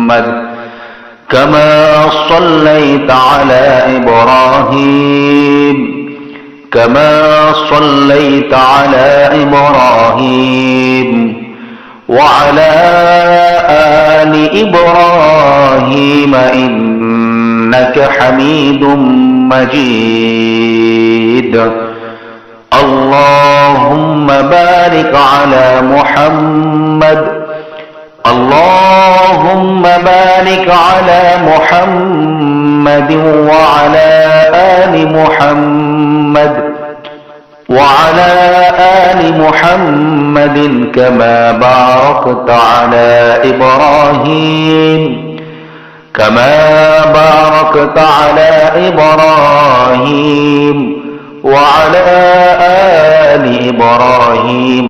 محمد كما صليت على إبراهيم وعلى آل إبراهيم إنك حميد مجيد اللهم بارك على محمد وعلى آل محمد كما باركت على إبراهيم وعلى آل إبراهيم